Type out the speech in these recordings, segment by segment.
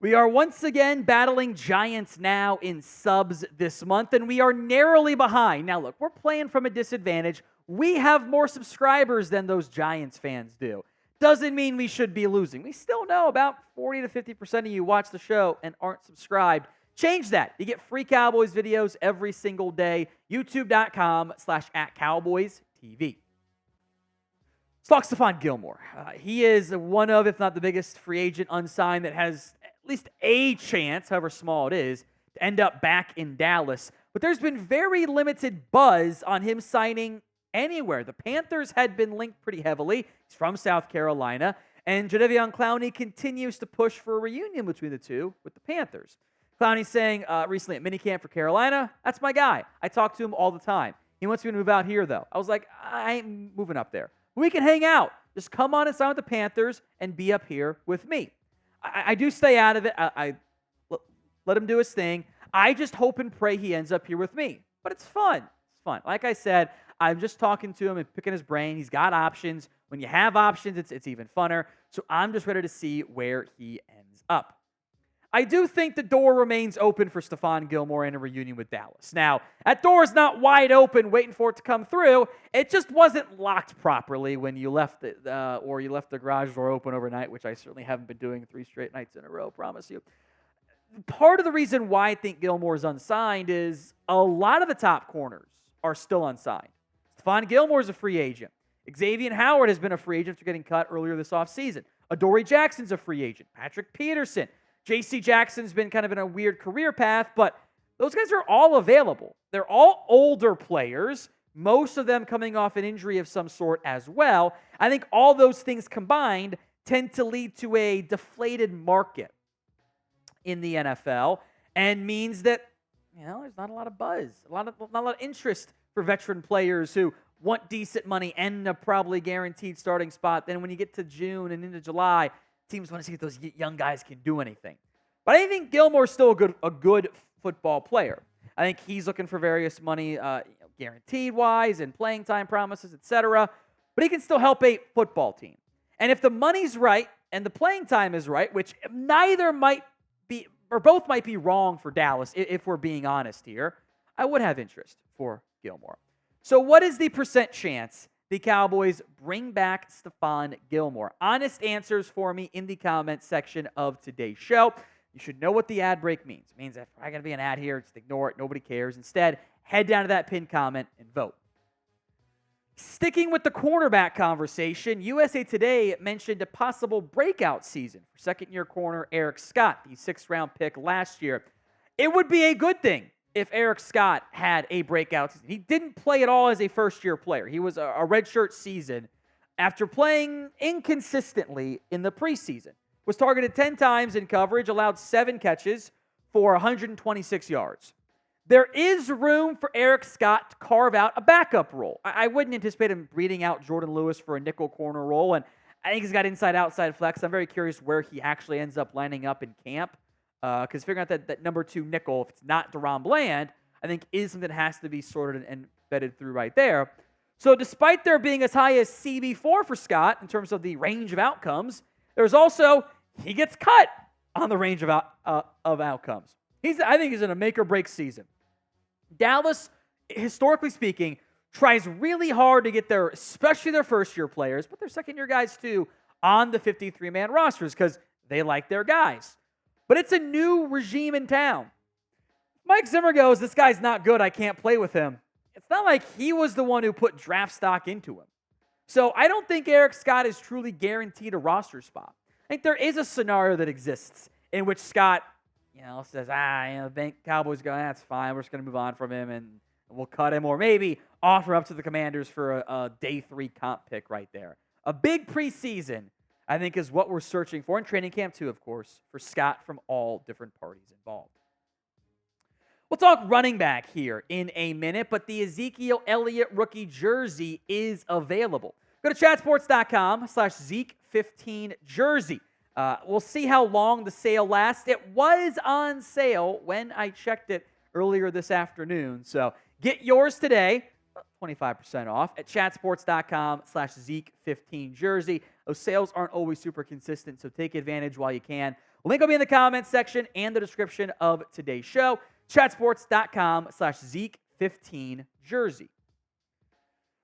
We are once again battling giants now in subs this month, and we are narrowly behind. Now, look, we're playing from a disadvantage. We have more subscribers than those Giants fans do. Doesn't mean we should be losing. We still know about 40 to 50% of you watch the show and aren't subscribed. Change that. You get free Cowboys videos every single day. YouTube.com/@CowboysTV. Let's talk Stephon Gilmore. He is one of, if not the biggest free agent unsigned that has at least a chance, however small it is, to end up back in Dallas. But there's been very limited buzz on him signing anywhere. The Panthers had been linked pretty heavily. He's from South Carolina. And Jadeveon Clowney continues to push for a reunion between the two with the Panthers. Clowney saying recently at minicamp for Carolina, that's my guy. I talk to him all the time. He wants me to move out here, though. I was like, I ain't moving up there. We can hang out. Just come on and sign with the Panthers and be up here with me. I do stay out of it. I let him do his thing. I just hope and pray he ends up here with me. But it's fun. It's fun. Like I said, I'm just talking to him and picking his brain. He's got options. When you have options, it's even funner. So I'm just ready to see where he ends up. I do think the door remains open for Stephon Gilmore and a reunion with Dallas. Now, that door is not wide open waiting for it to come through. It just wasn't locked properly when you left it, or you left the garage door open overnight, which I certainly haven't been doing 3 straight nights in a row, promise you. Part of the reason why I think Gilmore is unsigned is a lot of the top corners are still unsigned. Stephon Gilmore is a free agent. Xavien Howard has been a free agent after getting cut earlier this offseason. Adoree Jackson's a free agent. Patrick Peterson. J.C. Jackson's been kind of in a weird career path, but those guys are all available. They're all older players, most of them coming off an injury of some sort as well. I think all those things combined tend to lead to a deflated market in the NFL and means that, there's not a lot of buzz, not a lot of interest for veteran players who want decent money and a probably guaranteed starting spot. Then when you get to June and into July, teams want to see if those young guys can do anything. But I think Gilmore's still a good football player. I think he's looking for various money, guaranteed-wise and playing time promises, etc. But he can still help a football team. And if the money's right and the playing time is right, which neither might be, or both might be wrong for Dallas, if we're being honest here, I would have interest for Gilmore. So what is the percent chance the Cowboys bring back Stephon Gilmore? Honest answers for me in the comments section of today's show. You should know what the ad break means. It means if I'm going to be an ad here, just ignore it. Nobody cares. Instead, head down to that pinned comment and vote. Sticking with the cornerback conversation, USA Today mentioned a possible breakout season for second-year corner Eric Scott, the 6th-round pick last year. It would be a good thing if Eric Scott had a breakout season. He didn't play at all as a first-year player. He was a redshirt season after playing inconsistently in the preseason. Was targeted 10 times in coverage, allowed 7 catches for 126 yards. There is room for Eric Scott to carve out a backup role. I wouldn't anticipate him beating out Jordan Lewis for a nickel corner role, and I think he's got inside-outside flex. I'm very curious where he actually ends up lining up in camp. Because figuring out that number 2 nickel, if it's not Deron Bland, I think is something that has to be sorted and vetted through right there. So despite there being as high as CB4 for Scott in terms of the range of outcomes, there's also, he gets cut on the range of outcomes. I think he's in a make-or-break season. Dallas, historically speaking, tries really hard to get especially their first-year players, but their second-year guys too, on the 53-man rosters because they like their guys. But it's a new regime in town. Mike Zimmer goes, this guy's not good, I can't play with him. It's not like he was the one who put draft stock into him. So I don't think Eric Scott is truly guaranteed a roster spot. I think there is a scenario that exists in which Scott, says, the Cowboys go, that's fine, we're just going to move on from him and we'll cut him, or maybe offer up to the Commanders for a day 3 comp pick right there. A big preseason, I think, is what we're searching for, in training camp too, of course, for Scott from all different parties involved. We'll talk running back here in a minute, but the Ezekiel Elliott rookie jersey is available. Go to chatsports.com/Zeke15 jersey. We'll see how long the sale lasts. It was on sale when I checked it earlier this afternoon, so get yours today. 25% off at chatsports.com/Zeke15 jersey. Those sales aren't always super consistent, so take advantage while you can. Link will be in the comments section and the description of today's show. Chatsports.com/Zeke15 jersey.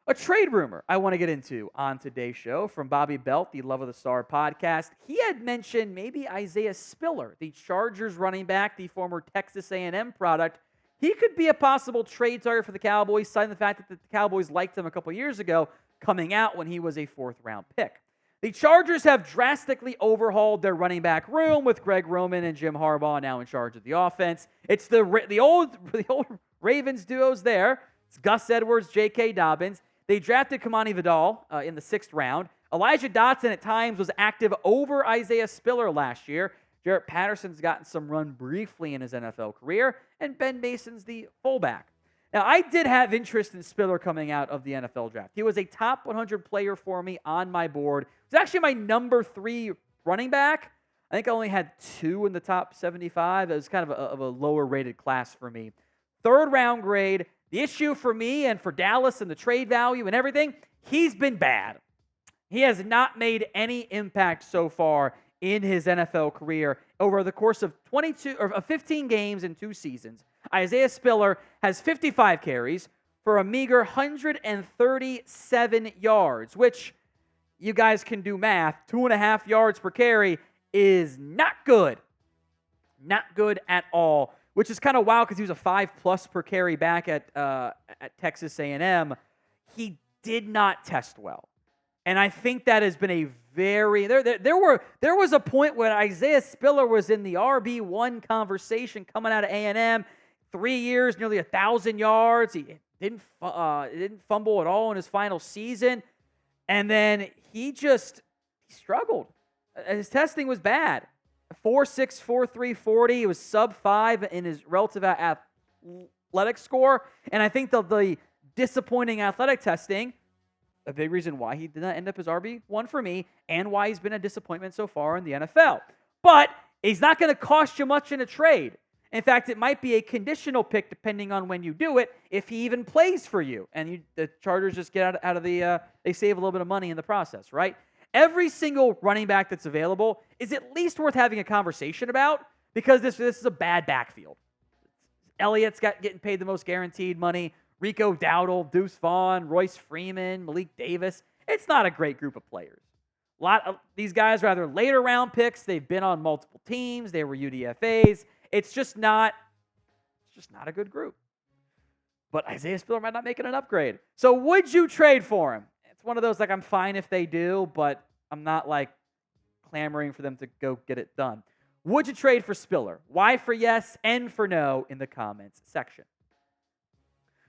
A trade rumor I want to get into on today's show from Bobby Belt, the Love of the Star podcast. He had mentioned maybe Isaiah Spiller, the Chargers running back, the former Texas A&M product. He could be a possible trade target for the Cowboys, citing the fact that the Cowboys liked him a couple years ago, coming out when he was a fourth-round pick. The Chargers have drastically overhauled their running back room with Greg Roman and Jim Harbaugh now in charge of the offense. It's the old Ravens duos there. It's Gus Edwards, J.K. Dobbins. They drafted Kamani Vidal in the 6th round. Elijah Dotson at times was active over Isaiah Spiller last year. Jarrett Patterson's gotten some run briefly in his NFL career, and Ben Mason's the fullback. Now, I did have interest in Spiller coming out of the NFL draft. He was a top 100 player for me on my board. He was actually my number 3 running back. I think I only had 2 in the top 75. It was kind of a lower-rated class for me. 3rd-round grade. The issue for me and for Dallas and the trade value and everything, he's been bad. He has not made any impact so far in his NFL career. Over the course of 15 games in 2 seasons, Isaiah Spiller has 55 carries for a meager 137 yards, which you guys can do math. 2.5 yards per carry is not good. Not good at all. Which is kind of wild because he was a 5+ per carry back at Texas A&M. He did not test well. And I think that has been a very... There was a point when Isaiah Spiller was in the RB1 conversation coming out of A&M. 3 years, nearly 1,000 yards. He didn't fumble at all in his final season. And then he struggled. His testing was bad. 4.6, 4.3, 40. It was sub-5 in his relative athletic score. And I think the disappointing athletic testing, a big reason why he did not end up as RB1 for me, and why he's been a disappointment so far in the NFL. But he's not going to cost you much in a trade. In fact, it might be a conditional pick depending on when you do it, if he even plays for you. And the Chargers just get out of the, they save a little bit of money in the process, right? Every single running back that's available is at least worth having a conversation about, because this is a bad backfield. Elliott's getting paid the most guaranteed money. Rico Dowdle, Deuce Vaughn, Royce Freeman, Malik Davis. It's not a great group of players. A lot of these guys are either later round picks. They've been on multiple teams. They were UDFAs. It's just not a good group. But Isaiah Spiller might not make it an upgrade. So would you trade for him? It's one of those, I'm fine if they do, but I'm not, clamoring for them to go get it done. Would you trade for Spiller? Y for yes, N for no in the comments section.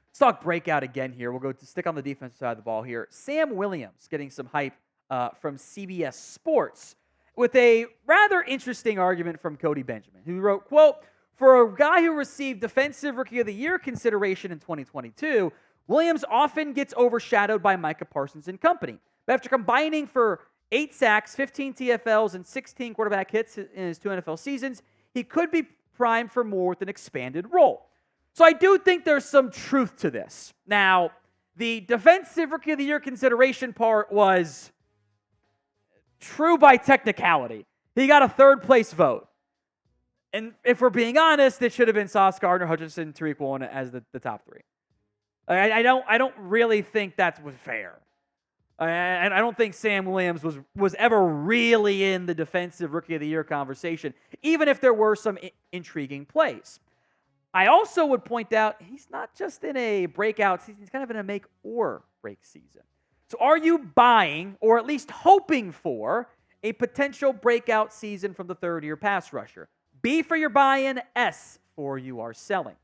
Let's talk breakout again here. We'll go to stick on the defensive side of the ball here. Sam Williams getting some hype from CBS Sports with a rather interesting argument from Cody Benjamin, who wrote, quote, "For a guy who received Defensive Rookie of the Year consideration in 2022, Williams often gets overshadowed by Micah Parsons and company. But after combining for 8 sacks, 15 TFLs, and 16 quarterback hits in his 2 NFL seasons, he could be primed for more with an expanded role." So I do think there's some truth to this. Now, the Defensive Rookie of the Year consideration part was true by technicality. He got a 3rd-place vote. And if we're being honest, it should have been Sauce Gardner, Hutchinson, Tariq Woolen as the top 3. I don't really think that was fair. I don't think Sam Williams was ever really in the Defensive Rookie of the Year conversation, even if there were some intriguing plays. I also would point out he's not just in a breakout season, he's kind of in a make or break season. So are you buying, or at least hoping for, a potential breakout season from the 3rd-year pass rusher? B for your buy-in, S for you are selling.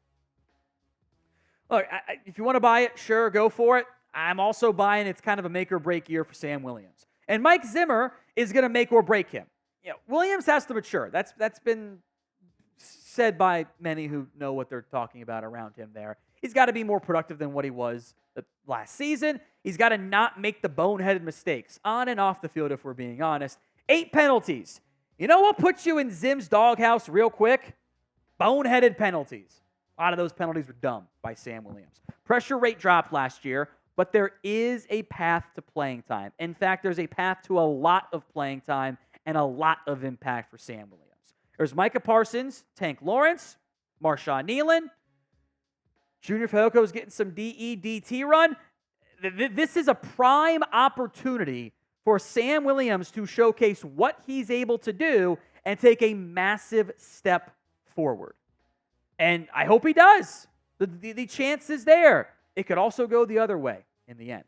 Look, if you want to buy it, sure, go for it. I'm also buying it's kind of a make or break year for Sam Williams. And Mike Zimmer is going to make or break him. Williams has to mature. That's been said by many who know what they're talking about around him there. He's got to be more productive than what he was last season. He's got to not make the boneheaded mistakes on and off the field, if we're being honest. 8 penalties. You know what puts you in Zim's doghouse real quick? Boneheaded penalties. A lot of those penalties were dumb by Sam Williams. Pressure rate dropped last year, but there is a path to playing time. In fact, there's a path to a lot of playing time and a lot of impact for Sam Williams. There's Micah Parsons, Tank Lawrence, Marshawn Nealon. Junior Fehoko is getting some DEDT run. This is a prime opportunity for Sam Williams to showcase what he's able to do and take a massive step forward. And I hope he does. The chance is there. It could also go the other way in the end.